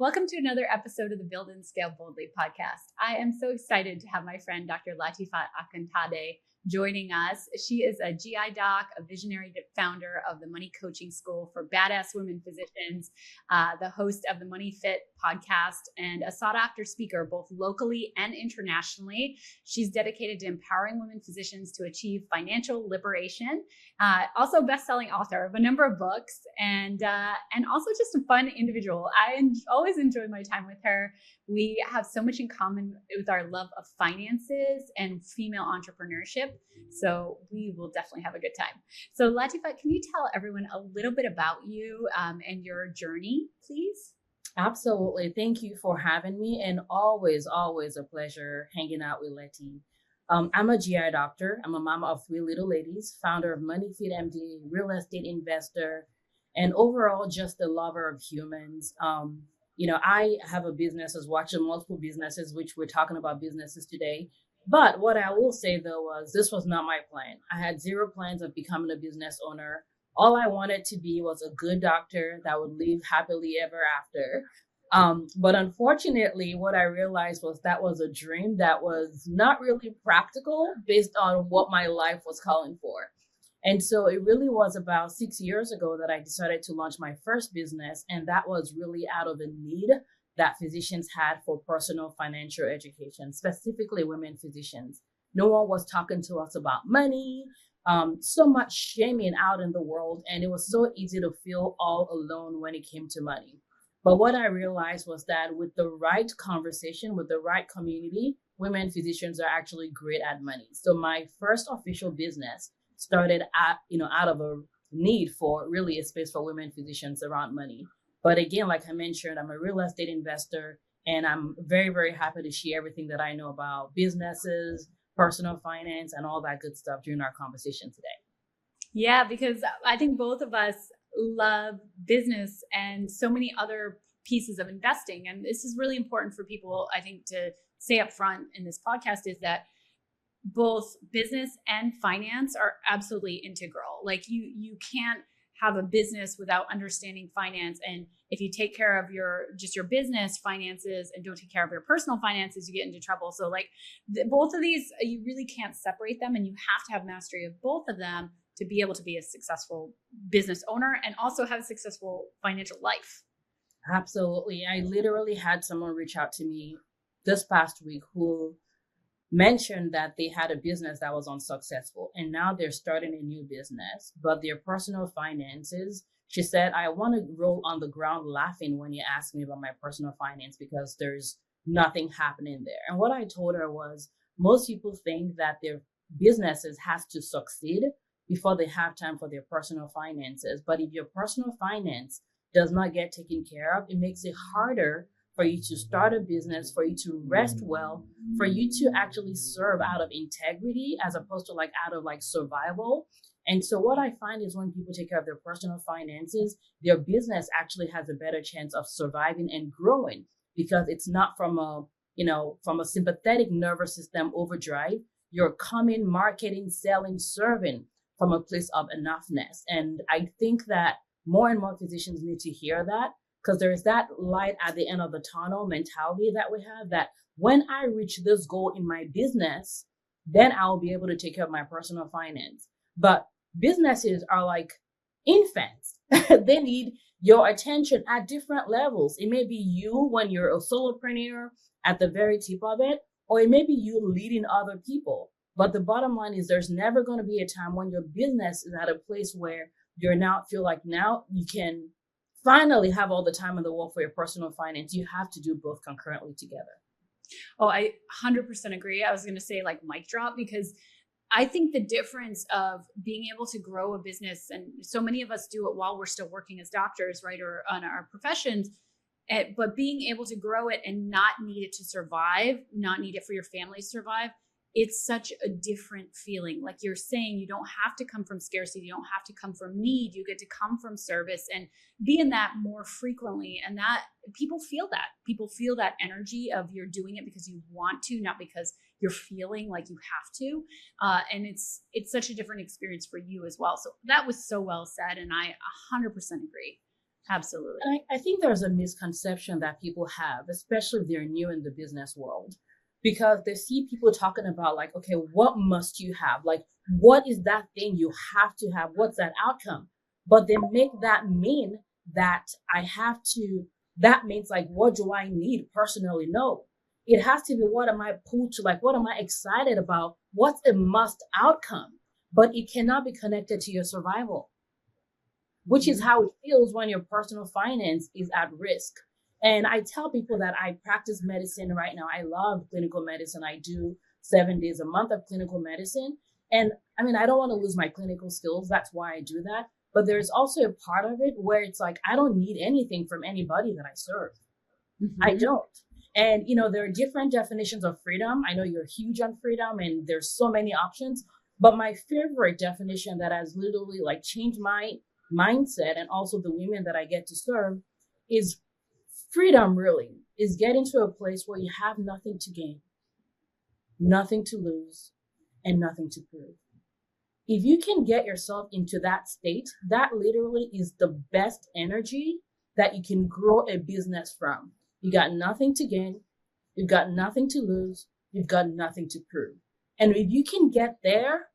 Welcome to another episode of the Build and Scale Boldly podcast. I am so excited to have my friend, Dr. Latifat Akintade, joining us. She is a GI doc, a visionary founder of the Money Coaching School for Badass Women Physicians, the host of the Money Fit podcast, and a sought-after speaker both locally and internationally. She's dedicated to empowering women physicians to achieve financial liberation. Also, best-selling author of a number of books, and also just a fun individual. I always enjoy my time with her. We have so much in common with our love of finances and female entrepreneurship. So we will definitely have a good time. So Latifat, can you tell everyone a little bit about you and your journey, please? Absolutely. Thank you for having me. And always a pleasure hanging out with Leti. I'm a GI doctor. I'm a mama of three little ladies, founder of Money Fit MD, real estate investor, and overall just a lover of humans. I have a business as watching multiple businesses, which we're talking about businesses today. But what I will say though was this was not my plan. I had zero plans of becoming a business owner. All I wanted to be was a good doctor that would live happily ever after. But unfortunately, what I realized was that was a dream that was not really practical based on what my life was calling for. And so it really was about 6 years ago that I decided to launch my first business. And that was really out of a need that physicians had for personal financial education, specifically women physicians. No one was talking to us about money, so much shaming out in the world. And it was so easy to feel all alone when it came to money. But what I realized was that with the right conversation, with the right community, women physicians are actually great at money. So my first official business started out of a need for really a space for women physicians around money. But again, like I mentioned, I'm a real estate investor, and I'm very, very happy to share everything that I know about businesses, personal finance, and all that good stuff during our conversation today. Yeah, because I think both of us love business and so many other pieces of investing. And this is really important for people, I think, to say up front in this podcast is that both business and finance are absolutely integral. Like you can't have a business without understanding finance. And if you take care of your business finances and don't take care of your personal finances, you get into trouble. So like both of these, you really can't separate them, and you have to have mastery of both of them to be able to be a successful business owner and also have a successful financial life. Absolutely. I literally had someone reach out to me this past week who mentioned that they had a business that was unsuccessful and now they're starting a new business, but their personal finances, she said, I want to roll on the ground laughing when you ask me about my personal finance because there's nothing happening there. And what I told her was most people think that their businesses have to succeed before they have time for their personal finances. But if your personal finance does not get taken care of, it makes it harder for you to start a business, for you to rest well, for you to actually serve out of integrity as opposed to out of survival. And so what I find is when people take care of their personal finances, their business actually has a better chance of surviving and growing because it's not from a sympathetic nervous system overdrive. You're coming, marketing, selling, serving from a place of enoughness. And I think that more and more physicians need to hear that, because there is that light at the end of the tunnel mentality that we have that when I reach this goal in my business, then I'll be able to take care of my personal finance. But businesses are like infants. They need your attention at different levels. It may be you when you're a solopreneur at the very tip of it, or it may be you leading other people. But the bottom line is there's never going to be a time when your business is at a place where you're now feel like now you can finally have all the time in the world for your personal finance. You have to do both concurrently together. Oh, I 100% agree. I was going to say mic drop, because I think the difference of being able to grow a business, and so many of us do it while we're still working as doctors, right, or on our professions, but being able to grow it and not need it to survive, not need it for your family to survive, it's such a different feeling. Like you're saying, you don't have to come from scarcity. You don't have to come from need. You get to come from service and be in that more frequently. And that people feel that energy of you're doing it because you want to, not because you're feeling like you have to. And it's such a different experience for you as well. So that was so well said. And I 100% agree. Absolutely. And I think there's a misconception that people have, especially if they're new in the business world, because they see people talking about, like, okay, what must you have? Like, what is that thing you have to have? What's that outcome? But they make that mean that I have to, that means like, what do I need personally? No, it has to be, what am I pulled to? Like, what am I excited about? What's a must outcome? But it cannot be connected to your survival, which is how it feels when your personal finance is at risk. And I tell people that I practice medicine right now. I love clinical medicine. I do 7 days a month of clinical medicine. And I mean, I don't want to lose my clinical skills. That's why I do that. But there's also a part of it where it's like, I don't need anything from anybody that I serve. I don't. And, you know, there are different definitions of freedom. I know you're huge on freedom and there's so many options. But my favorite definition that has literally like changed my mindset and also the women that I get to serve is freedom, really, is getting to a place where you have nothing to gain, nothing to lose, and nothing to prove. If you can get yourself into that state, that literally is the best energy that you can grow a business from. You got nothing to gain, you've got nothing to lose, you've got nothing to prove. And if you can get there,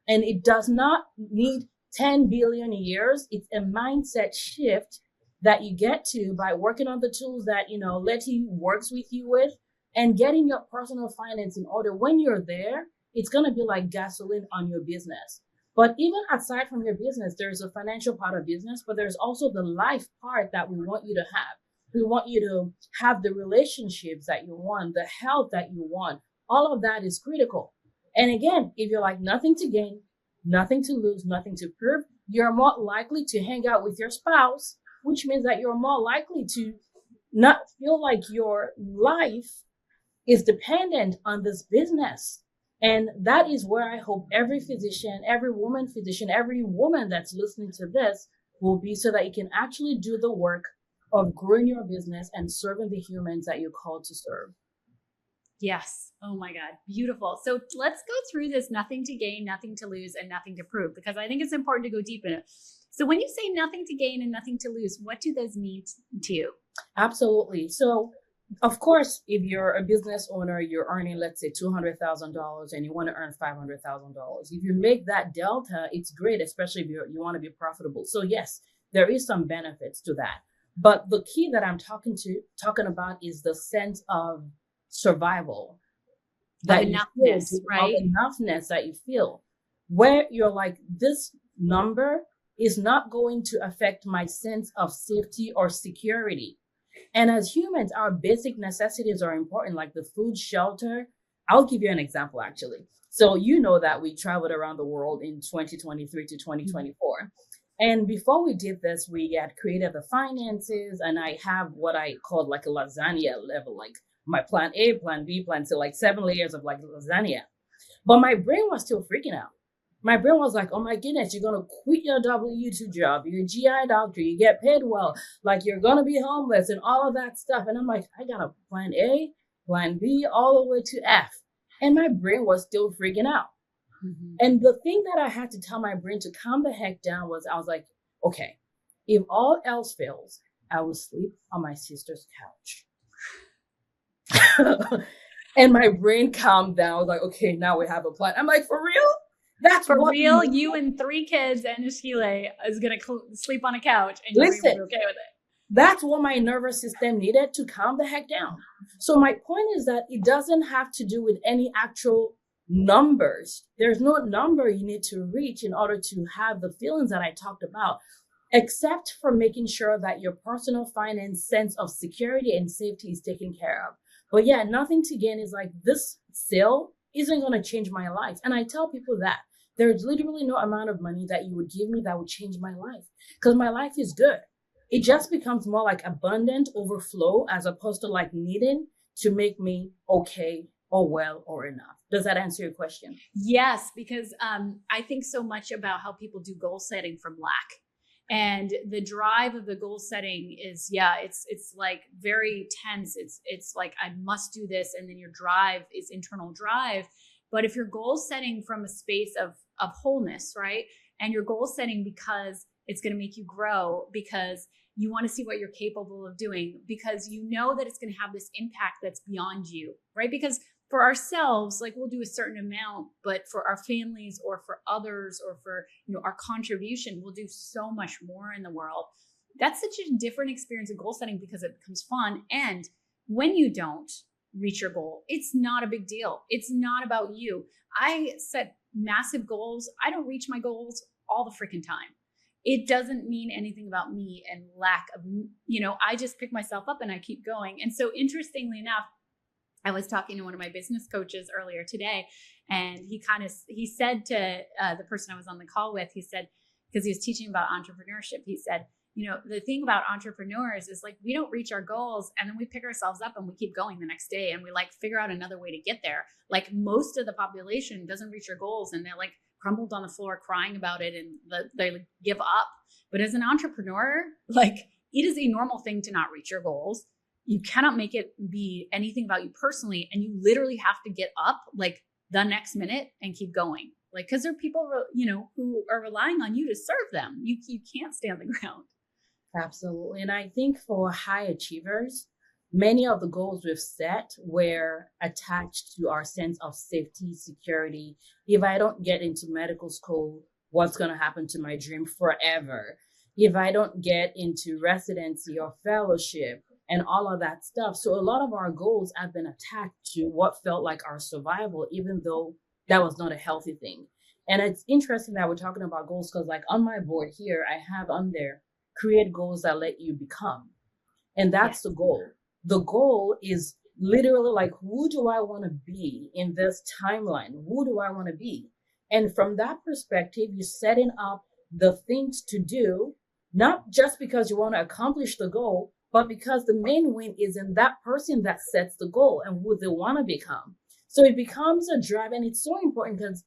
and it does not need 10 billion years, it's a mindset shift that you get to by working on the tools that, you know, Leti works with you with and getting your personal finance in order. When you're there, it's going to be like gasoline on your business. But even aside from your business, there's a financial part of business, but there's also the life part that we want you to have. We want you to have the relationships that you want, the health that you want. All of that is critical. And again, if you're like nothing to gain, nothing to lose, nothing to prove, you're more likely to hang out with your spouse, which means that you're more likely to not feel like your life is dependent on this business. And that is where I hope every physician, every woman physician, every woman that's listening to this will be, so that you can actually do the work of growing your business and serving the humans that you're called to serve. Yes. Oh my God. Beautiful. So let's go through this nothing to gain, nothing to lose, and nothing to prove, because I think it's important to go deep in it. So when you say nothing to gain and nothing to lose, what do those mean to you? Absolutely. So, of course, if you're a business owner, you're earning, let's say, $200,000 and you want to earn $500,000. If you make that delta, it's great, especially if you want to be profitable. So yes, there is some benefits to that. But the key that I'm talking about is the sense of survival, that of enoughness, you feel, right? of enoughness that you feel, where you're like, this number is not going to affect my sense of safety or security. And as humans, our basic necessities are important, like the food, shelter. I'll give you an example, actually. So you know that we traveled around the world in 2023 to 2024. And before we did this, we had created the finances, and I have what I called like a lasagna level, like my plan A, plan B, plan C, like 7 layers of like lasagna. But my brain was still freaking out. My brain was like, oh my goodness, you're going to quit your W-2 job. You're a GI doctor. You get paid well. Like, you're going to be homeless and all of that stuff. And I'm like, I got a plan A, plan B, all the way to F. And my brain was still freaking out. Mm-hmm. And the thing that I had to tell my brain to calm the heck down was, I was like, okay, if all else fails, I will sleep on my sister's couch. And my brain calmed down. I was like, okay, now we have a plan. I'm like, for real? That's for real. You and 3 kids and a Sheila is gonna sleep on a couch, and you're gonna be okay with it. That's what my nervous system needed to calm the heck down. So my point is that it doesn't have to do with any actual numbers. There's no number you need to reach in order to have the feelings that I talked about, except for making sure that your personal finance sense of security and safety is taken care of. But yeah, nothing to gain is like, this sale isn't going to change my life. And I tell people that there's literally no amount of money that you would give me that would change my life, because my life is good. It just becomes more like abundant overflow, as opposed to like needing to make me okay or well or enough. Does that answer your question? Yes, because I think so much about how people do goal setting from lack. And the drive of the goal setting is, it's like very tense. It's like, I must do this. And then your drive is internal drive. But if you're goal setting from a space of wholeness, right? And you're goal setting because It's going to make you grow because you want to see what you're capable of doing, because you know that it's going to have this impact that's beyond you, right? Because for ourselves, like we'll do a certain amount, but for our families or for others or for, our contribution, we'll do so much more in the world. That's such a different experience of goal setting because it becomes fun. And when you don't reach your goal, it's not a big deal. It's not about you. I set massive goals. I don't reach my goals all the freaking time. It doesn't mean anything about me and lack of, I just pick myself up and I keep going. And so interestingly enough, I was talking to one of my business coaches earlier today, and he said to the person I was on the call with, he said, because he was teaching about entrepreneurship, he said, the thing about entrepreneurs is like, we don't reach our goals and then we pick ourselves up and we keep going the next day and we like figure out another way to get there. Like most of the population doesn't reach their goals and they're like crumbled on the floor crying about it and they give up. But as an entrepreneur, like it is a normal thing to not reach your goals. You cannot make it be anything about you personally. And you literally have to get up like the next minute and keep going. Like, cause there are people, who are relying on you to serve them. You can't stand the ground. Absolutely. And I think for high achievers, many of the goals we've set were attached to our sense of safety, security. If I don't get into medical school, what's going to happen to my dream forever? If I don't get into residency or fellowship and all of that stuff. So a lot of our goals have been attached to what felt like our survival, even though that was not a healthy thing. And it's interesting that we're talking about goals because like on my board here, I have on there, create goals that let you become. And that's the goal. The goal is literally like, who do I want to be in this timeline? Who do I want to be? And from that perspective, you're setting up the things to do, not just because you want to accomplish the goal, but because the main win is in that person that sets the goal and who they want to become. So it becomes a drive. And it's so important because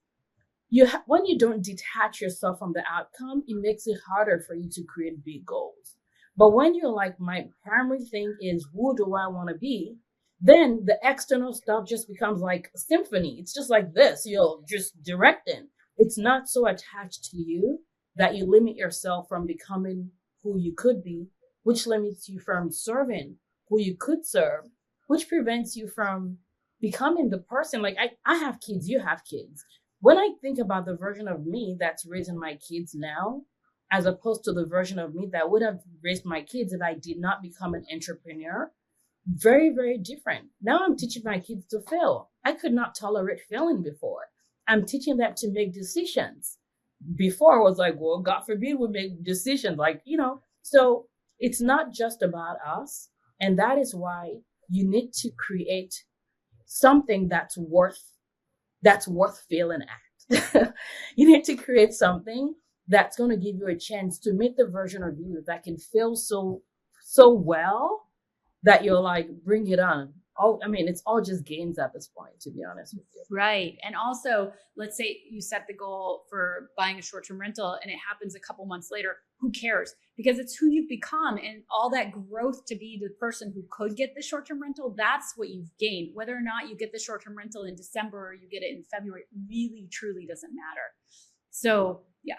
when you don't detach yourself from the outcome, it makes it harder for you to create big goals. But when you're like, my primary thing is who do I want to be? Then the external stuff just becomes like a symphony. It's just like this, you're just directing. It's not so attached to you that you limit yourself from becoming who you could be, which limits you from serving who you could serve, which prevents you from becoming the person. Like I have kids, you have kids. When I think about the version of me that's raising my kids now, as opposed to the version of me that would have raised my kids if I did not become an entrepreneur, very, very different. Now I'm teaching my kids to fail. I could not tolerate failing before. I'm teaching them to make decisions. Before I was like, well, God forbid we make decisions, so it's not just about us. And that is why you need to create something that's worth failing at. You need to create something that's going to give you a chance to meet the version of you that can fail so well that you're like, bring it on. It's all just gains at this point, to be honest with you. Right. And also, let's say you set the goal for buying a short-term rental and it happens a couple months later. Who cares? Because it's who you've become and all that growth to be the person who could get the short-term rental. That's what you've gained. Whether or not you get the short-term rental in December or you get it in February really, truly doesn't matter. So yeah,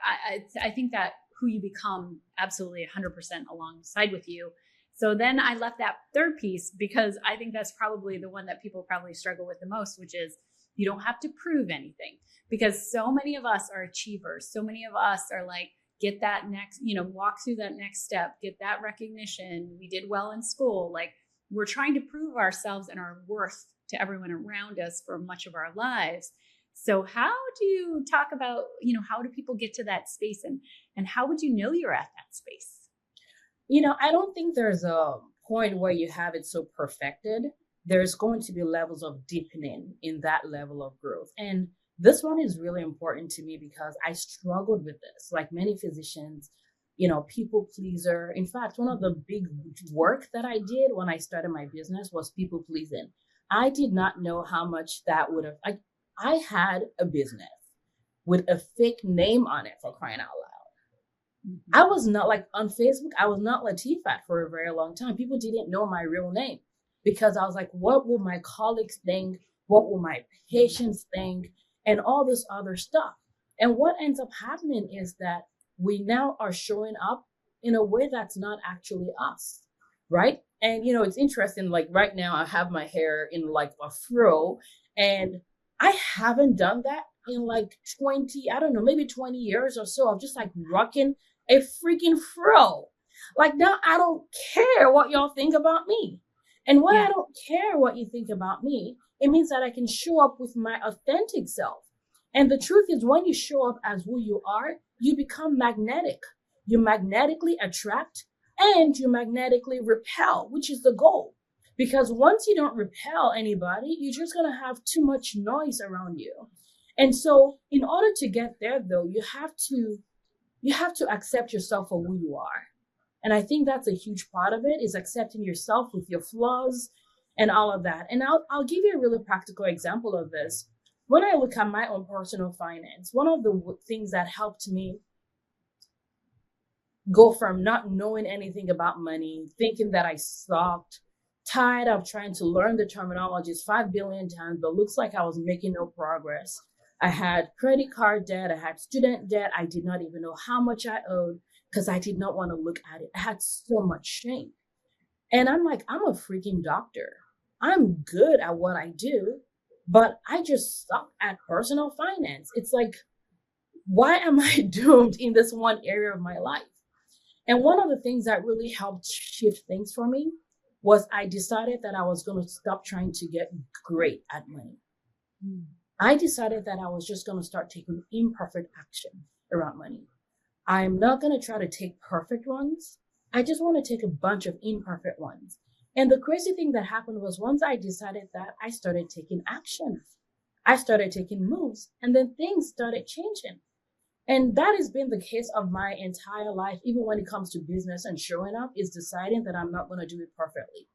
I think that who you become absolutely 100% alongside with you. So then I left that third piece because I think that's probably the one that people probably struggle with the most, which is you don't have to prove anything, because so many of us are achievers. So many of us are like, get that next, walk through that next step, get that recognition. We did well in school. Like we're trying to prove ourselves and our worth to everyone around us for much of our lives. So how do you talk about, how do people get to that space and how would you know you're at that space? I don't think there's a point where you have it so perfected. There's going to be levels of deepening in that level of growth. And this one is really important to me because I struggled with this, like many physicians, people pleaser. In fact, one of the big work that I did when I started my business was people pleasing. I did not know how much that would have, I had a business with a fake name on it, for crying out loud. I was not like on Facebook. I was not Latifat for a very long time. People didn't know my real name because I was like, what will my colleagues think? What will my patients think? And all this other stuff. And what ends up happening is that we now are showing up in a way that's not actually us, right? And it's interesting, like right now I have my hair in like a fro, and I haven't done that in like 20, I don't know, maybe 20 years or so, of just like rocking a freaking fro. Like now I don't care what y'all think about me. And when I Yeah. don't care what you think about me, it means that I can show up with my authentic self. And the truth is, when you show up as who you are, you become magnetic. You magnetically attract and you magnetically repel, which is the goal. Because once you don't repel anybody, you're just going to have too much noise around you. And so in order to get there though, you have to accept yourself for who you are. And I think that's a huge part of it, is accepting yourself with your flaws and all of that. And I'll give you a really practical example of this. When I look at my own personal finance, one of the things that helped me go from not knowing anything about money, thinking that I sucked, tired of trying to learn the terminologies 5 billion times, but looks like I was making no progress. I had credit card debt, I had student debt. I did not even know how much I owed because I did not want to look at it. I had so much shame. And I'm like, I'm a freaking doctor. I'm good at what I do, but I just suck at personal finance. It's like, why am I doomed in this one area of my life? And one of the things that really helped shift things for me was I decided that I was going to stop trying to get great at money. I decided that I was just going to start taking imperfect action around money. I'm not going to try to take perfect ones. I just want to take a bunch of imperfect ones. And the crazy thing that happened was, once I decided that, I started taking action. I started taking moves, and then things started changing. And that has been the case of my entire life, even when it comes to business and showing up, is deciding that I'm not going to do it perfectly.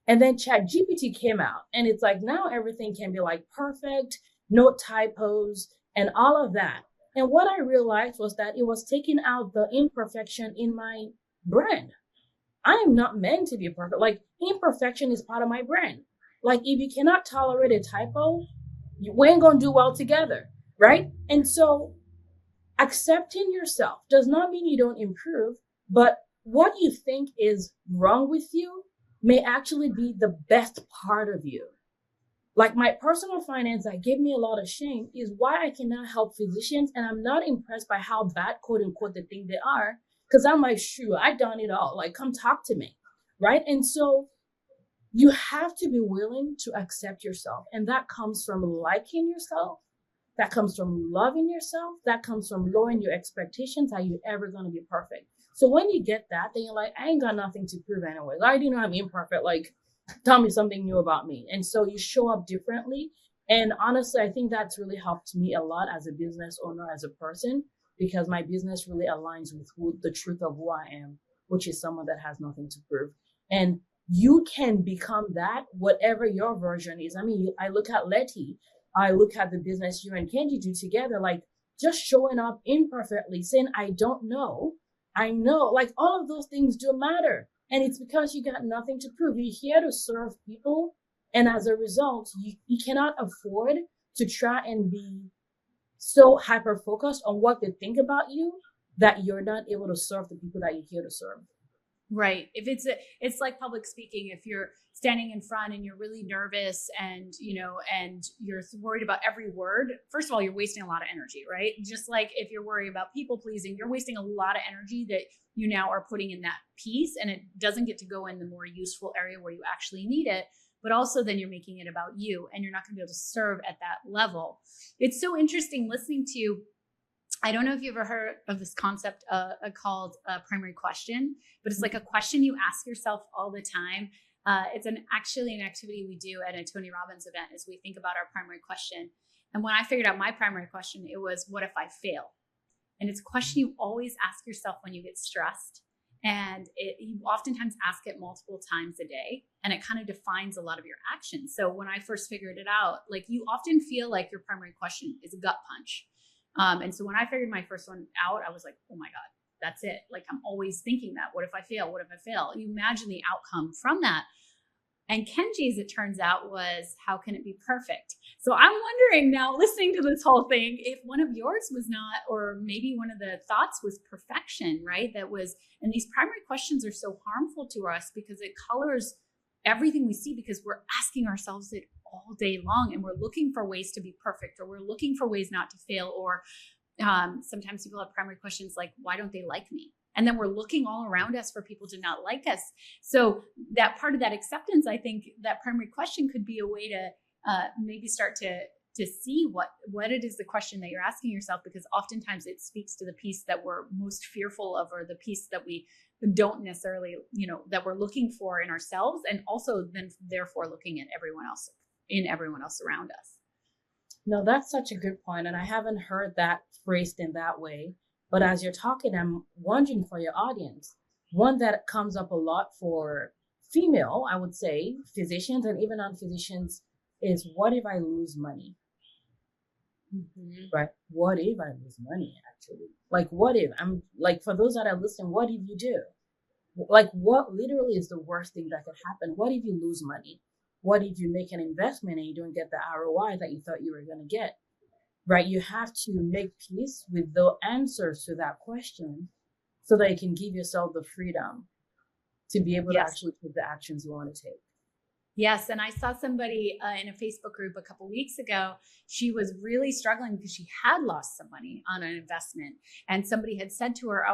And then ChatGPT came out, and it's like now everything can be like perfect, no typos, and all of that. And what I realized was that it was taking out the imperfection in my brand. I am not meant to be perfect. Like, imperfection is part of my brand. Like, if you cannot tolerate a typo, we ain't gonna do well together, right? And so accepting yourself does not mean you don't improve, but what you think is wrong with you may actually be the best part of you. Like, my personal finance that gave me a lot of shame is why I can now help physicians, and I'm not impressed by how bad, quote unquote, they think they are, because I'm like, shoot, I've done it all. Like, come talk to me, right? And so you have to be willing to accept yourself, and that comes from liking yourself. That comes from loving yourself. That comes from lowering your expectations. Are you ever going to be perfect? So when you get that, then you're like, I ain't got nothing to prove anyway. I already know I'm imperfect. Like, tell me something new about me. And so you show up differently. And honestly, I think that's really helped me a lot as a business owner, as a person, because my business really aligns with the truth of who I am, which is someone that has nothing to prove. And you can become that, whatever your version is. I mean, I look at Leti, I look at the business you and Kenji do together, like just showing up imperfectly, saying, I don't know. I know, like all of those things do matter. And it's because you got nothing to prove. You're here to serve people. And as a result, you cannot afford to try and be so hyper focused on what they think about you that you're not able to serve the people that you're here to serve. Right. If it's like public speaking. If you're standing in front and you're really nervous and and you're worried about every word, first of all, you're wasting a lot of energy, right? Just like if you're worried about people pleasing, you're wasting a lot of energy that you now are putting in that piece, and it doesn't get to go in the more useful area where you actually need it. But also then you're making it about you, and you're not going to be able to serve at that level. It's so interesting listening to you. I don't know if you've ever heard of this concept called a primary question, but it's like a question you ask yourself all the time. It's actually an activity we do at a Tony Robbins event, is we think about our primary question. And when I figured out my primary question, it was, what if I fail? And it's a question you always ask yourself when you get stressed. And you oftentimes ask it multiple times a day, and it kind of defines a lot of your actions. So when I first figured it out, like, you often feel like your primary question is a gut punch. And so when I figured my first one out, I was like, oh my God, that's it. Like, I'm always thinking that. What if I fail? What if I fail? You imagine the outcome from that. And Kenji's, it turns out, was how can it be perfect? So I'm wondering now, listening to this whole thing, if one of yours was not, or maybe one of the thoughts was perfection, right? That was, and these primary questions are so harmful to us because it colors everything we see, because we're asking ourselves it all day long and we're looking for ways to be perfect, or we're looking for ways not to fail, or sometimes people have primary questions like, why don't they like me? And then we're looking all around us for people to not like us. So that part of that acceptance, I think that primary question could be a way to maybe start to see what it is, the question that you're asking yourself, because oftentimes it speaks to the piece that we're most fearful of, or the piece that we don't necessarily, that we're looking for in ourselves, and also then therefore looking at everyone else around us. No, that's such a good point, and I haven't heard that phrased in that way. But as you're talking, I'm wondering for your audience, one that comes up a lot for female, I would say, physicians and even non-physicians, is what if I lose money? Mm-hmm. Right? What if I lose money, actually? Like, what if? I'm like, for those that are listening, what if you do? Like, what literally is the worst thing that could happen? What if you lose money? What if you make an investment and you don't get the ROI that you thought you were going to get? Right? You have to make peace with the answers to that question so that you can give yourself the freedom to be able to actually take the actions you want to take. Yes. And I saw somebody in a Facebook group a couple of weeks ago. She was really struggling because she had lost some money on an investment. And somebody had said to her,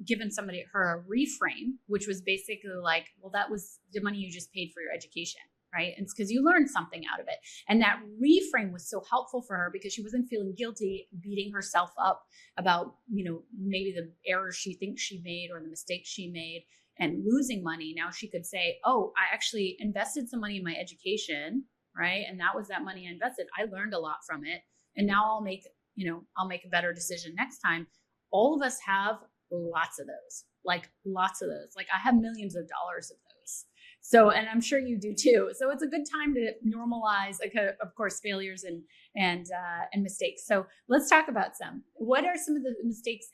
given her a reframe, which was basically like, well, that was the money you just paid for your education. Right. And it's because you learned something out of it. And that reframe was so helpful for her because she wasn't feeling guilty, beating herself up about, maybe the errors she thinks she made or the mistakes she made and losing money. Now she could say, oh, I actually invested some money in my education. Right. And that was that money I invested. I learned a lot from it. And now I'll make a better decision next time. All of us have lots of those. Like I have millions of dollars of those. So, and I'm sure you do too. So it's a good time to normalize, of course, failures and mistakes. So let's talk about some. What are some of the mistakes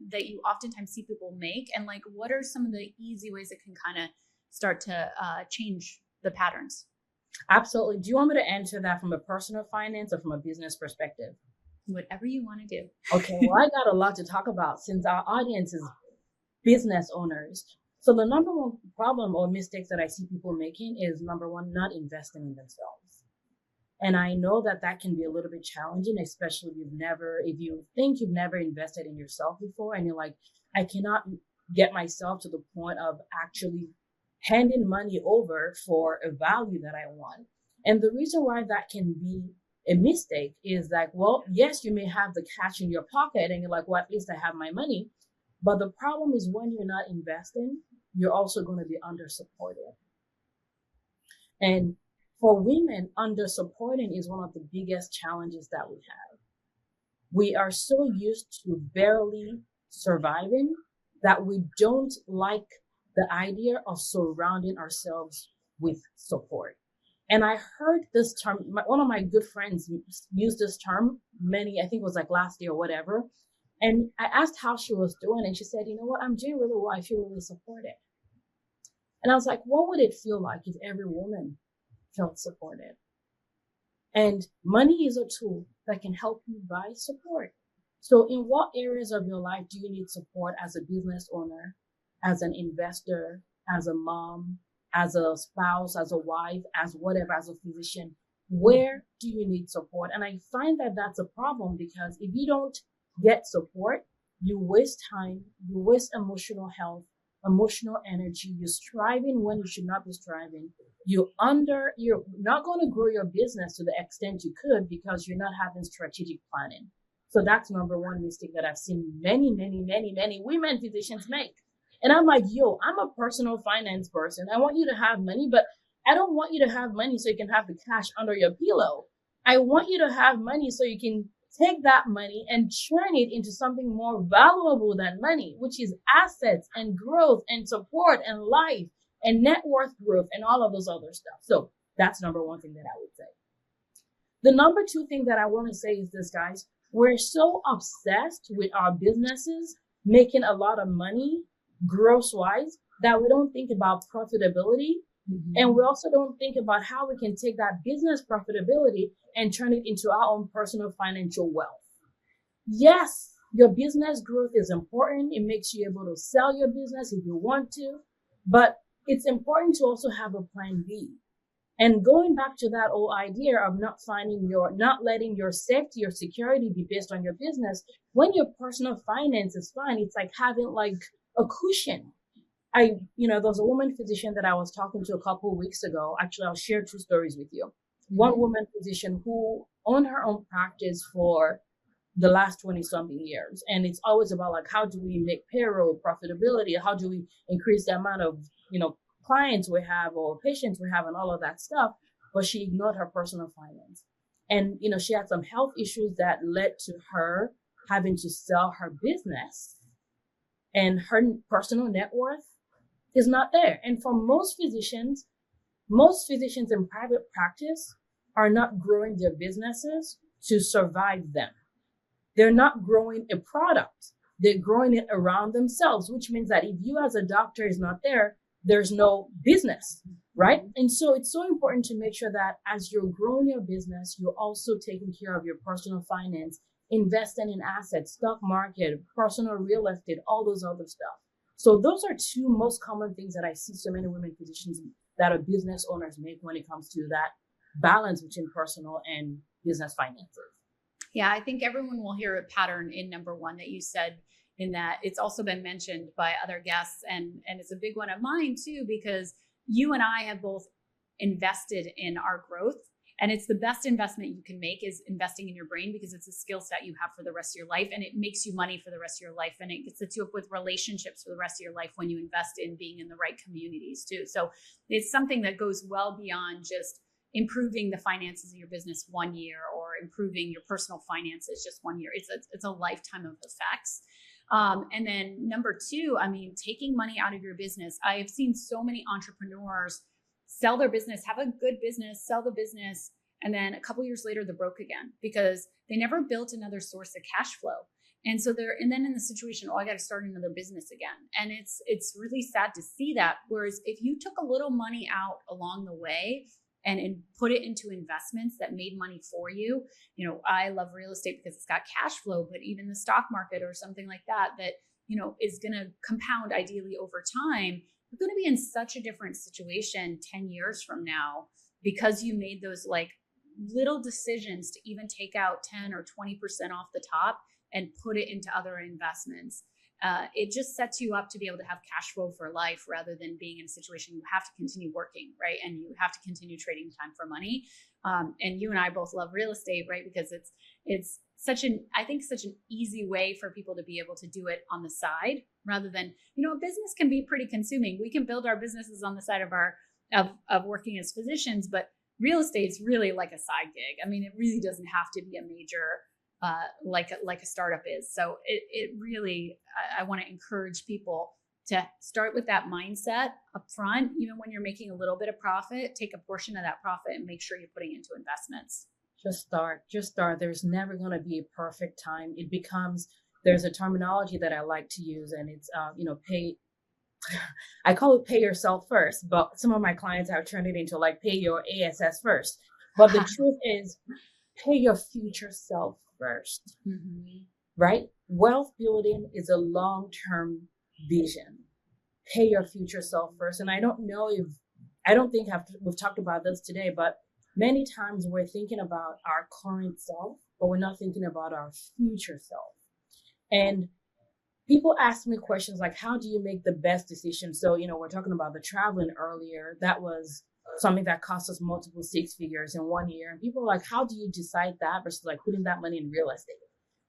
that you oftentimes see people make, and like what are some of the easy ways that can kind of start to change the patterns? Absolutely. Do you want me to answer that from a personal finance or from a business perspective? Whatever you want to do. Okay. Well, I got a lot to talk about since our audience is business owners. So the number one problem or mistakes that I see people making is, number one, not investing in themselves. And I know that can be a little bit challenging, especially if you think you've never invested in yourself before, and you're like, I cannot get myself to the point of actually handing money over for a value that I want. And the reason why that can be a mistake is like, well, yes, you may have the cash in your pocket and you're like, well, at least I have my money. But the problem is when you're not investing, you're also going to be under-supported. And for women, under-supporting is one of the biggest challenges that we have. We are so used to barely surviving that we don't like the idea of surrounding ourselves with support. And I heard this term, one of my good friends used this term I think it was like last year or whatever. And I asked how she was doing, and she said, you know what, I'm doing really well. I feel really supported. And I was like, what would it feel like if every woman felt supported? And money is a tool that can help you buy support. So in what areas of your life do you need support as a business owner, as an investor, as a mom, as a spouse, as a wife, as whatever, as a physician? Where do you need support? And I find that that's a problem, because if you don't get support, you waste time, you waste emotional health, emotional energy, you're striving when you should not be striving. You're not going to grow your business to the extent you could because you're not having strategic planning. So that's number one mistake that I've seen many, many, many, many women physicians make. And I'm like, yo, I'm a personal finance person. I want you to have money, but I don't want you to have money so you can have the cash under your pillow. I want you to have money so you can take that money and turn it into something more valuable than money, which is assets and growth and support and life and net worth growth and all of those other stuff. So that's number one thing that I would say. The number two thing that I want to say is this, guys. We're so obsessed with our businesses making a lot of money gross wise that we don't think about profitability And we also don't think about how we can take that business profitability and turn it into our own personal financial wealth. Yes, your business growth is important. It makes you able to sell your business if you want to, but it's important to also have a plan B. And going back to that old idea of not letting your safety or security be based on your business, when your personal finance is fine, it's like having like a cushion. There's a woman physician that I was talking to a couple of weeks ago. Actually, I'll share two stories with you. One woman physician who owned her own practice for the last 20 something years. And it's always about like, how do we make payroll profitability? How do we increase the amount of, clients we have or patients we have and all of that stuff? But she ignored her personal finance. And, she had some health issues that led to her having to sell her business, and her personal net worth is not there. And for most physicians in private practice are not growing their businesses to survive them. They're not growing a product. They're growing it around themselves, which means that if you as a doctor is not there, there's no business, right? And so it's so important to make sure that as you're growing your business, you're also taking care of your personal finance, investing in assets, stock market, personal real estate, all those other stuff. So those are two most common things that I see so many women physicians that are business owners make when it comes to that balance between personal and business finances. Yeah, I think everyone will hear a pattern in number one that you said, in that it's also been mentioned by other guests, and it's a big one of mine too, because you and I have both invested in our growth, and it's the best investment you can make is investing in your brain, because it's a skill set you have for the rest of your life, and it makes you money for the rest of your life, and it sets you up with relationships for the rest of your life when you invest in being in the right communities too. So it's something that goes well beyond just improving the finances of your business 1 year or improving your personal finances just 1 year. It's a lifetime of effects. And then number two, taking money out of your business. I have seen so many entrepreneurs sell their business, have a good business, sell the business, and then a couple years later, they're broke again because they never built another source of cash flow. And so and then in the situation, I got to start another business again. And it's really sad to see that. Whereas if you took a little money out along the way and put it into investments that made money for you. I love real estate because it's got cash flow, but even the stock market or something like that, is going to compound ideally over time. You're going to be in such a different situation 10 years from now because you made those like little decisions to even take out 10 or 20% off the top and put it into other investments. It just sets you up to be able to have cash flow for life rather than being in a situation you have to continue working, right? And you have to continue trading time for money. And you and I both love real estate, right? Because it's such an easy way for people to be able to do it on the side rather than, a business can be pretty consuming. We can build our businesses on the side of working as physicians, but real estate is really like a side gig. It really doesn't have to be a major like a startup is. So it really, I want to encourage people to start with that mindset up front. Even when you're making a little bit of profit, take a portion of that profit and make sure you're putting into investments. Just start. There's never going to be a perfect time. There's a terminology that I like to use, and it's, pay. I call it pay yourself first, but some of my clients have turned it into like pay your ASS first. But the truth is, pay your future self first, right? Wealth building is a long-term vision. Pay your future self first. And I don't think we've talked about this today, but many times we're thinking about our current self, but we're not thinking about our future self. And people ask me questions like, how do you make the best decision? So, we're talking about the traveling earlier. That was something that cost us multiple six figures in 1 year. And people are like, how do you decide that versus like putting that money in real estate,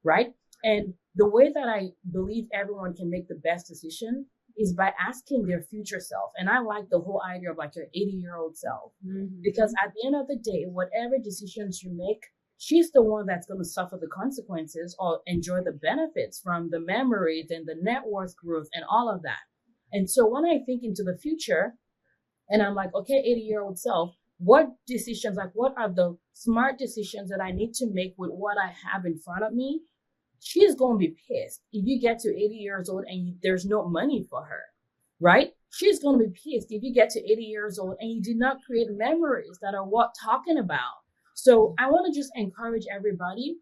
right? And the way that I believe everyone can make the best decision is by asking their future self. And I like the whole idea of like your 80-year-old self, because at the end of the day, whatever decisions you make, she's the one that's going to suffer the consequences or enjoy the benefits from the memories and the net worth growth and all of that. And so when I think into the future, and I'm like, okay, 80-year-old self, what decisions, like what are the smart decisions that I need to make with what I have in front of me? She's going to be pissed if you get to 80 years old and there's no money for her. right? She's going to be pissed if you get to 80 years old and you did not create memories that are worth talking about. So I want to just encourage everybody.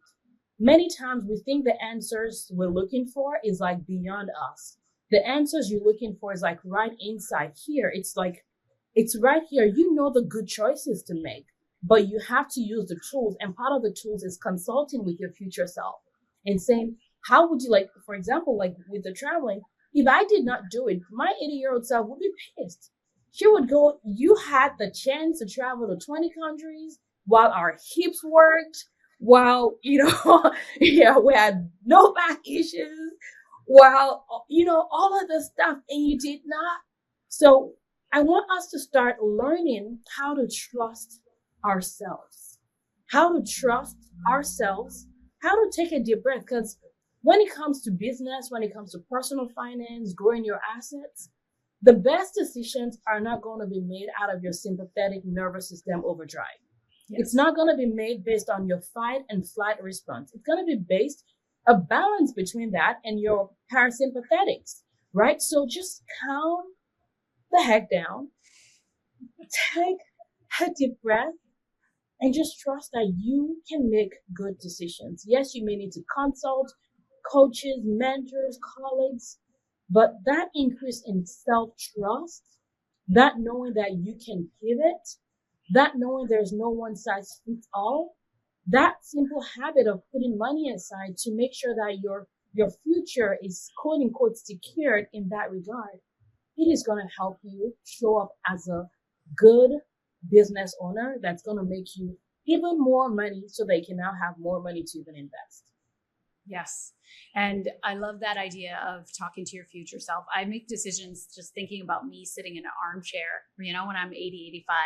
Many times we think the answers we're looking for is like beyond us. The answers you're looking for is like right inside here. It's like, it's right here. You know the good choices to make, but you have to use the tools. And part of the tools is consulting with your future self and saying, how would you like, for example, like with the traveling, if I did not do it, my 80-year-old self would be pissed. She would go, you had the chance to travel to 20 countries while our hips worked, while, yeah, we had no back issues, while, all of the stuff, and you did not. So I want us to start learning how to trust ourselves, how to trust ourselves, how to take a deep breath. Because when it comes to business, when it comes to personal finance, growing your assets, the best decisions are not going to be made out of your sympathetic nervous system overdrive. Yes. It's not going to be made based on your fight and flight response. It's going to be based a balance between that and your parasympathetics, right? So just calm the heck down, take a deep breath, and just trust that you can make good decisions. Yes, you may need to consult coaches, mentors, colleagues, but that increase in self-trust, that knowing that you can pivot, that knowing there's no one size fits all, that simple habit of putting money aside to make sure that your future is quote unquote secured in that regard, it is going to help you show up as a good business owner that's going to make you even more money so that you can now have more money to even invest. Yes. And I love that idea of talking to your future self. I make decisions just thinking about me sitting in an armchair, when I'm 80, 85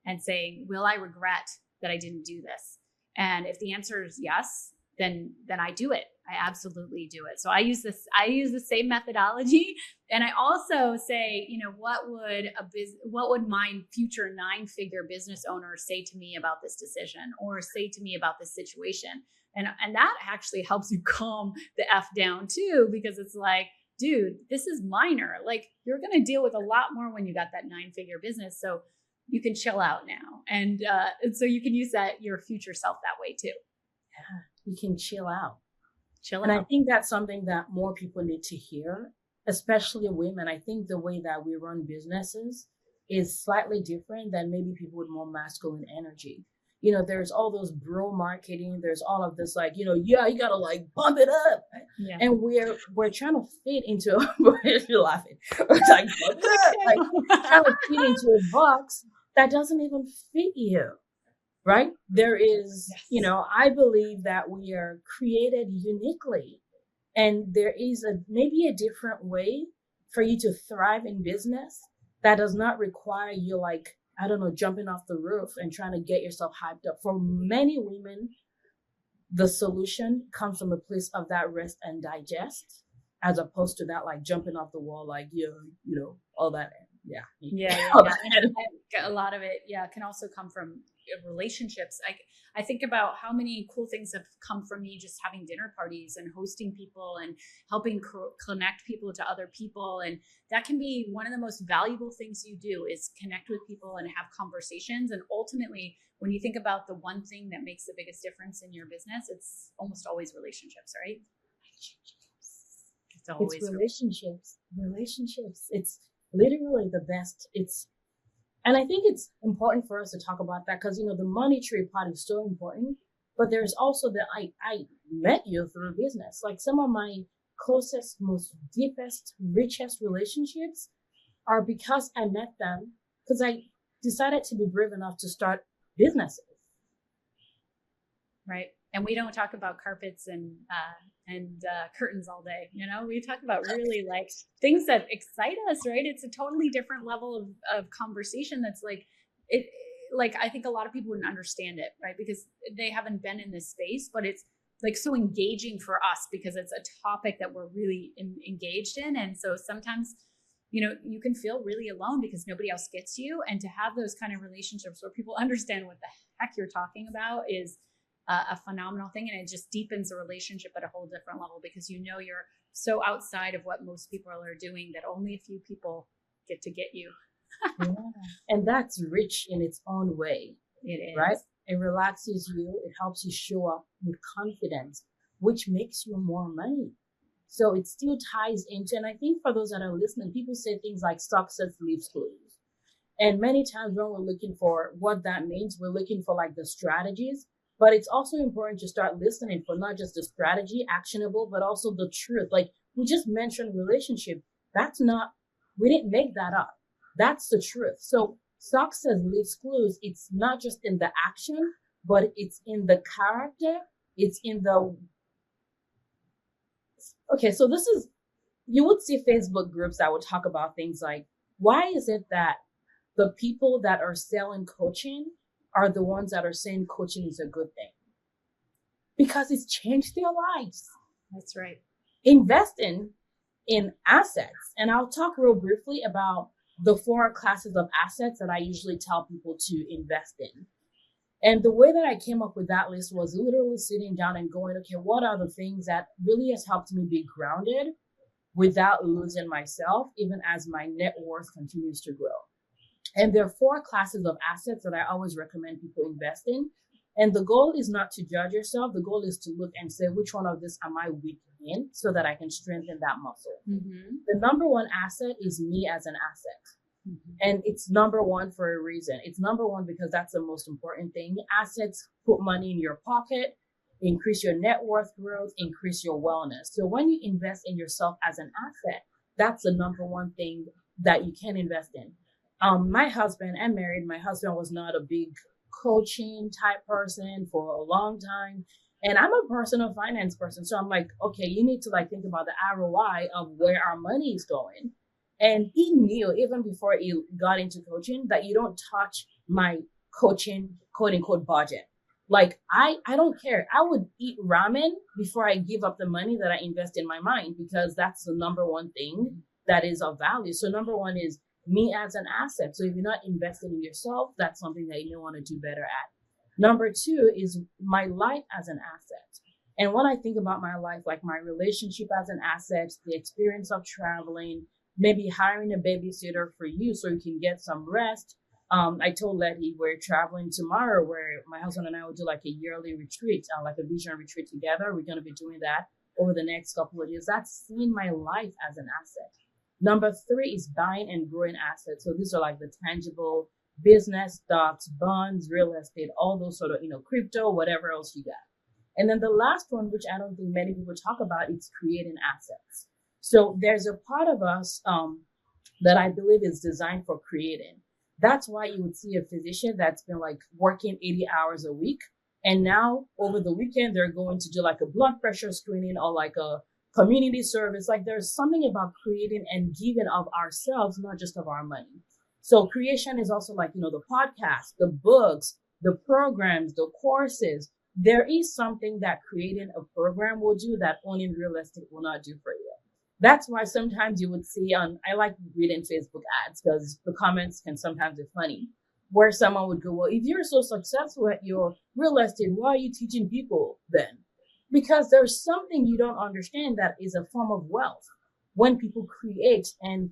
and saying, will I regret that I didn't do this? And if the answer is yes, then I do it. I absolutely do it. So I use the same methodology. And I also say, what would my future 9-figure business owner say to me about this decision or say to me about this situation? And that actually helps you calm the F down too, because it's like, dude, this is minor. Like, you're going to deal with a lot more when you got that 9-figure business. So you can chill out now. And so you can use your future self that way too. Yeah, you can chill out. And I think that's something that more people need to hear, especially women. I think the way that we run businesses is slightly different than maybe people with more masculine energy. There's all those bro marketing. There's all of this, like, you gotta like bump it up. Yeah. And we're trying to fit into you're laughing. We're like, bump it up. Like trying to fit into a box that doesn't even fit you. Right? There is, yes. I believe that we are created uniquely, and there is maybe a different way for you to thrive in business that does not require you, like, I don't know, jumping off the roof and trying to get yourself hyped up. For many women, the solution comes from a place of that rest and digest, as opposed to that, like, jumping off the wall, like, all that. Yeah. A lot of it, can also come from relationships. I think about how many cool things have come from me just having dinner parties and hosting people and helping connect people to other people. And that can be one of the most valuable things you do, is connect with people and have conversations. And ultimately, when you think about the one thing that makes the biggest difference in your business, it's almost always relationships, right? It's always relationships. It's literally the best. And I think it's important for us to talk about that, because, the monetary part is so important, but there's also I met you through business. Like, some of my closest, most deepest, richest relationships are because I met them, because I decided to be brave enough to start businesses. Right. And we don't talk about carpets and curtains all day. We talk about really like things that excite us, right? It's a totally different level of conversation. That's like it. Like, I think a lot of people wouldn't understand it, right? Because they haven't been in this space, but it's like so engaging for us because it's a topic that we're really engaged in. And so sometimes, you can feel really alone because nobody else gets you. And to have those kind of relationships where people understand what the heck you're talking about is a phenomenal thing. And it just deepens the relationship at a whole different level, because you're so outside of what most people are doing that only a few people get you. Yeah. And that's rich in its own way, It is. right? It relaxes you. It helps you show up with confidence, which makes you more money. So it still ties into, and I think for those that are listening, people say things like success leaves clues. And many times when we're looking for what that means, we're looking for like the strategies. But it's also important to start listening for not just the strategy, actionable, but also the truth. Like we just mentioned relationship. That's not, we didn't make that up. That's the truth. So success leaves clues. It's not just in the action, but it's in the character. It's in the, okay, so this is, you would see Facebook groups that would talk about things like, why is it that the people that are selling coaching are the ones that are saying coaching is a good thing? Because it's changed their lives. That's right. Investing in assets. And I'll talk real briefly about the 4 classes of assets that I usually tell people to invest in. And the way that I came up with that list was literally sitting down and going, okay, what are the things that really has helped me be grounded without losing myself, even as my net worth continues to grow? And there are 4 classes of assets that I always recommend people invest in. And the goal is not to judge yourself. The goal is to look and say, which one of this am I weak in so that I can strengthen that muscle? Mm-hmm. The number one asset is me as an asset. Mm-hmm. And it's number one for a reason. It's number one because that's the most important thing. Assets put money in your pocket, increase your net worth growth, increase your wellness. So when you invest in yourself as an asset, that's the number one thing that you can invest in. My husband, I'm married. My husband was not a big coaching type person for a long time. And I'm a personal finance person. So I'm like, okay, you need to like think about the ROI of where our money is going. And he knew even before he got into coaching that you don't touch my coaching, quote unquote, budget. Like I don't care. I would eat ramen before I give up the money that I invest in my mind, because that's the number one thing that is of value. So number one is me as an asset. So if you're not investing in yourself, that's something that you want to do better at. Number 2 is my life as an asset. And when I think about my life, like my relationship as an asset, the experience of traveling, maybe hiring a babysitter for you so you can get some rest. I told Leti we're traveling tomorrow, where my husband and I will do like a yearly retreat, like a vision retreat together. We're going to be doing that over the next couple of years. That's seeing my life as an asset. Number 3 is buying and growing assets. So these are like the tangible business, stocks, bonds, real estate, all those sort of, crypto, whatever else you got. And then the last one, which I don't think many people talk about, is creating assets. So there's a part of us that I believe is designed for creating. That's why you would see a physician that's been like working 80 hours a week. And now over the weekend, they're going to do like a blood pressure screening or like a community service. Like there's something about creating and giving of ourselves, not just of our money. So creation is also like, the podcast, the books, the programs, the courses. There is something that creating a program will do that owning real estate will not do for you. That's why sometimes you would see I like reading Facebook ads because the comments can sometimes be funny, where someone would go, well, if you're so successful at your real estate, why are you teaching people then? Because there's something you don't understand that is a form of wealth when people create and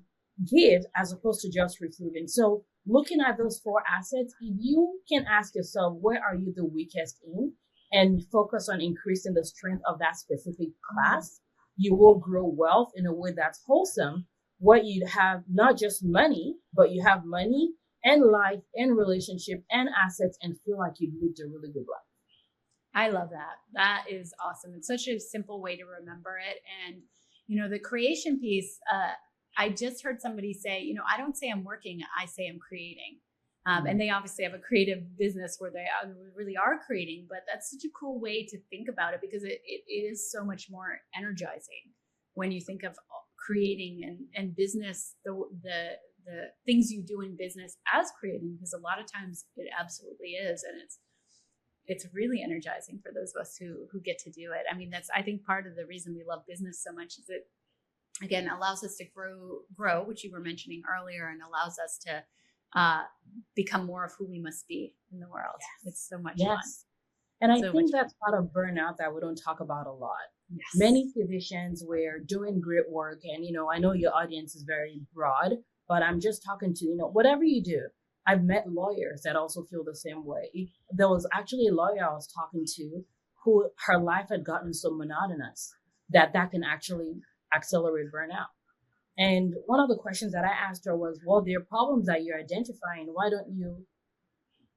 give as opposed to just receiving. So looking at those 4 assets, if you can ask yourself, where are you the weakest in, and focus on increasing the strength of that specific class, you will grow wealth in a way that's wholesome, where you have not just money, but you have money and life and relationship and assets and feel like you've lived a really good life. I love that. That is awesome. It's such a simple way to remember it. And, the creation piece, I just heard somebody say, I don't say I'm working, I say I'm creating. And they obviously have a creative business where they really are creating, but that's such a cool way to think about it, because it is so much more energizing when you think of creating and business, the things you do in business as creating, because a lot of times it absolutely is. And it's really energizing for those of us who get to do it. I mean, that's, I think, part of the reason we love business so much is it, again, allows us to grow, which you were mentioning earlier, and allows us to become more of who we must be in the world. Yes. It's so much fun. And I So much think fun. that's part of burnout that we don't talk about a lot. Yes. Many physicians were doing great work, and I know your audience is very broad, but I'm just talking to, whatever you do. I've met lawyers that also feel the same way. There was actually a lawyer I was talking to who her life had gotten so monotonous that can actually accelerate burnout. And one of the questions that I asked her was, well, there are problems that you're identifying. Why don't you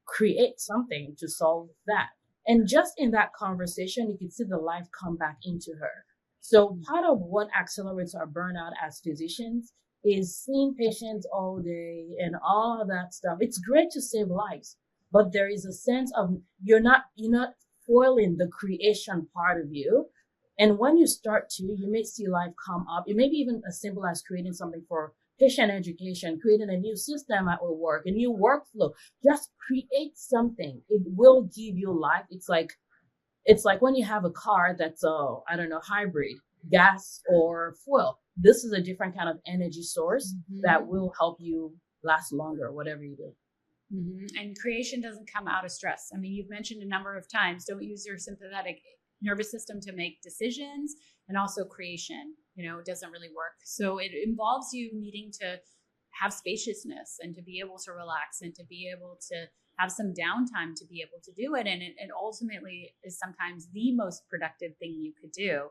create something to solve that? And just in that conversation, you could see the life come back into her. So part of what accelerates our burnout as physicians is seeing patients all day and all of that stuff. It's great to save lives, but there is a sense of you're not foiling the creation part of you. And when you start to, you may see life come up. It may be even as simple as creating something for patient education, creating a new system that will work, a new workflow. Just create something. It will give you life. It's like when you have a car that's I don't know, hybrid, gas or fuel. This is a different kind of energy source that will help you last longer, whatever you do. And creation doesn't come out of stress. I mean, you've mentioned a number of times, don't use your sympathetic nervous system to make decisions, and also creation, it doesn't really work. So it involves you needing to have spaciousness and to be able to relax and to be able to have some downtime to be able to do it. And it ultimately is sometimes the most productive thing you could do,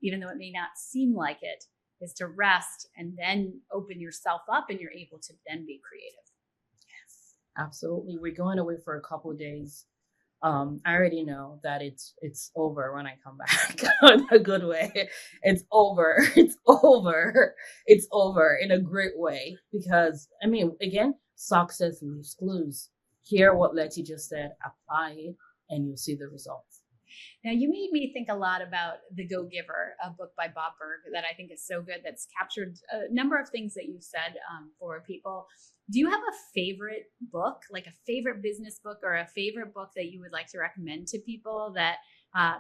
even though it may not seem like it, is to rest and then open yourself up, and you're able to then be creative. Absolutely. We're going away for a couple of days. I already know that it's over when I come back in a good way. It's over. It's over. It's over in a great way because I mean, again, success leaves clues. Hear what Leti just said, apply it, and you'll see the results. Now, you made me think a lot about The Go-Giver, a book by Bob Berg that I think is so good, that's captured a number of things that you've said for people. Do you have a favorite book, like a favorite business book or a favorite book that you would like to recommend to people that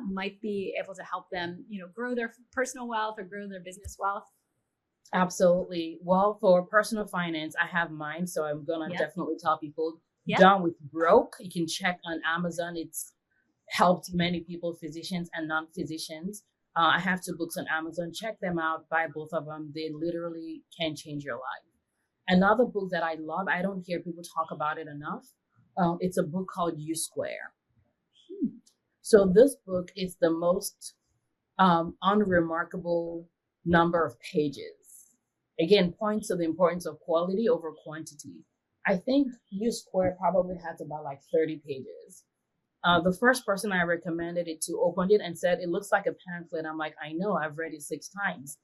might be able to help them, grow their personal wealth or grow their business wealth? Absolutely. Well, for personal finance, I have mine, so I'm gonna Yep. definitely tell people Yep. Done with Broke. You can check on Amazon. It's helped many people, physicians and non-physicians. I have 2 books on Amazon. Check them out. Buy both of them. They literally can change your life. Another book that I love, I don't hear people talk about it enough. It's a book called U Square. So this book is the most unremarkable number of pages. Again, points to the importance of quality over quantity. I think U Square probably has about like 30 pages. The first person I recommended it to opened it and said, it looks like a pamphlet. I'm like, I know, I've read it 6 times.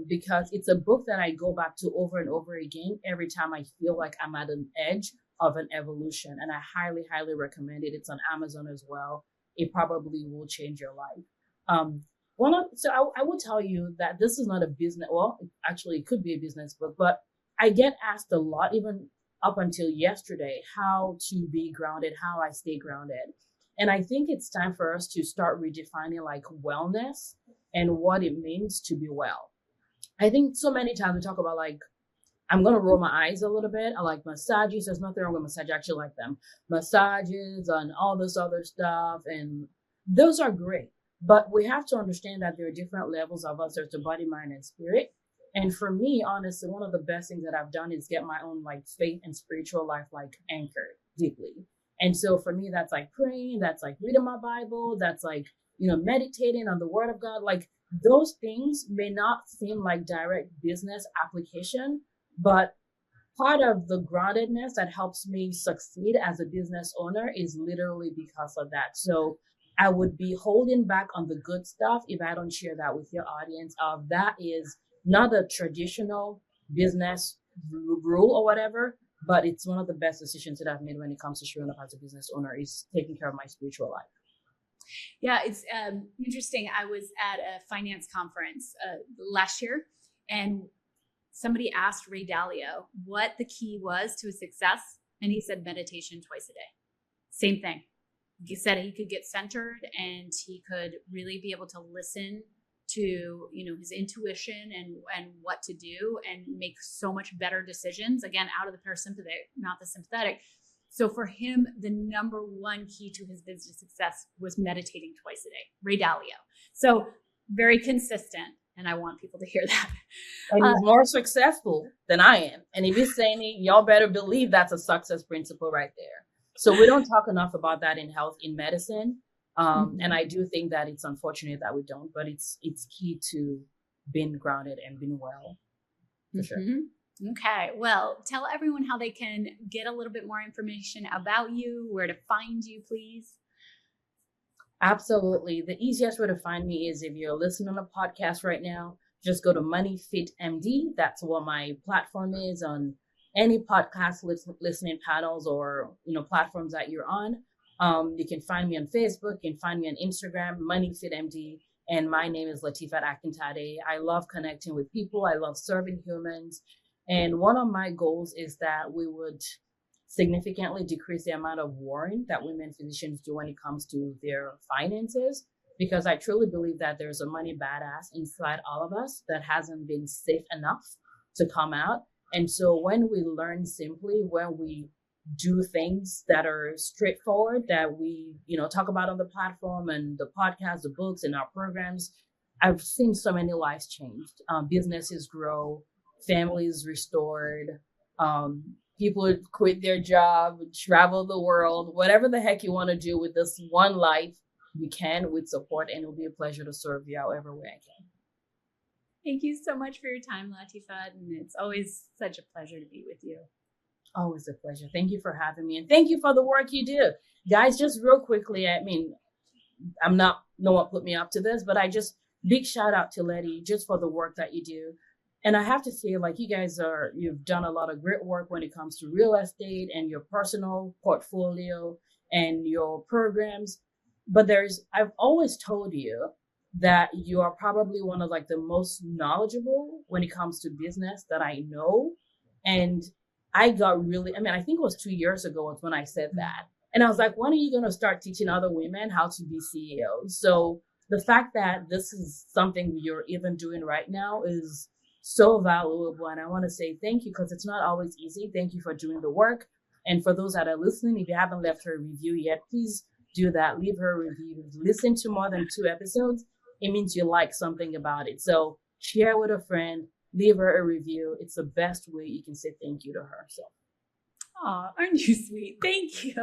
Because it's a book that I go back to over and over again every time I feel like I'm at an edge of an evolution. And I highly, highly recommend it. It's on Amazon as well. It probably will change your life. I will tell you that this is not a business. Well, actually, it could be a business book, but I get asked a lot, even up until yesterday, how to be grounded, how I stay grounded. And I think it's time for us to start redefining like wellness and what it means to be well. I think so many times we talk about like, I'm going to roll my eyes a little bit. I like massages. There's nothing wrong with massage. I actually like them. Massages and all this other stuff. And those are great. But we have to understand that there are different levels of us. There's the body, mind, and spirit. And for me, honestly, one of the best things that I've done is get my own like faith and spiritual life like anchored deeply. And so for me, that's like praying, that's like reading my Bible, that's like, meditating on the word of God. Like those things may not seem like direct business application, but part of the groundedness that helps me succeed as a business owner is literally because of that. So I would be holding back on the good stuff if I don't share that with your audience. That is not a traditional business rule or whatever, but it's one of the best decisions that I've made when it comes to showing up as a business owner is taking care of my spiritual life. Yeah, it's interesting. I was at a finance conference last year, and somebody asked Ray Dalio what the key was to his success, and he said meditation twice a day. Same thing. He said he could get centered and he could really be able to listen to his intuition and what to do and make so much better decisions, again, out of the parasympathetic, not the sympathetic. So for him, the number one key to his business success was meditating twice a day, Ray Dalio. So very consistent. And I want people to hear that. And he's more successful than I am. And if he's saying it, y'all better believe that's a success principle right there. So we don't talk enough about that in health, in medicine. And I do think that it's unfortunate that we don't, but it's key to being grounded and being well. For sure. Okay. Well, tell everyone how they can get a little bit more information about you, where to find you, please. Absolutely. The easiest way to find me is if you're listening on a podcast right now, just go to Money Fit MD. That's what my platform is on any podcast listening panels or, platforms that you're on. You can find me on Facebook. You can find me on Instagram, Money Fit MD. And my name is Latifat Akintade. I love connecting with people. I love serving humans. And one of my goals is that we would significantly decrease the amount of worrying that women physicians do when it comes to their finances, because I truly believe that there's a money badass inside all of us that hasn't been safe enough to come out. And so when we learn simply, when we do things that are straightforward, that we, talk about on the platform and the podcast, the books and our programs, I've seen so many lives changed. Businesses grow, families restored, people quit their job, travel the world, whatever the heck you want to do with this one life, you can with support, and it'll be a pleasure to serve you however way I can. Thank you so much for your time, Latifat, and it's always such a pleasure to be with you. Always a pleasure. Thank you for having me, and thank you for the work you do. Guys, just real quickly, no one put me up to this, but big shout out to Leti just for the work that you do. And I have to say, you've done a lot of great work when it comes to real estate and your personal portfolio and your programs. But I've always told you that you are probably one of the most knowledgeable when it comes to business that I know. And I got I think it was 2 years ago was when I said that. And I was like, when are you going to start teaching other women how to be CEOs? So the fact that this is something you're even doing right now is so valuable. And I want to say thank you, because it's not always easy. Thank you for doing the work. And for those that are listening, if you haven't left her a review yet, please do that. Leave her a review. Listen to more than 2 episodes. It means you like something about it. So share with a friend, leave her a review. It's the best way you can say thank you to her. So. Oh, aren't you sweet? Thank you.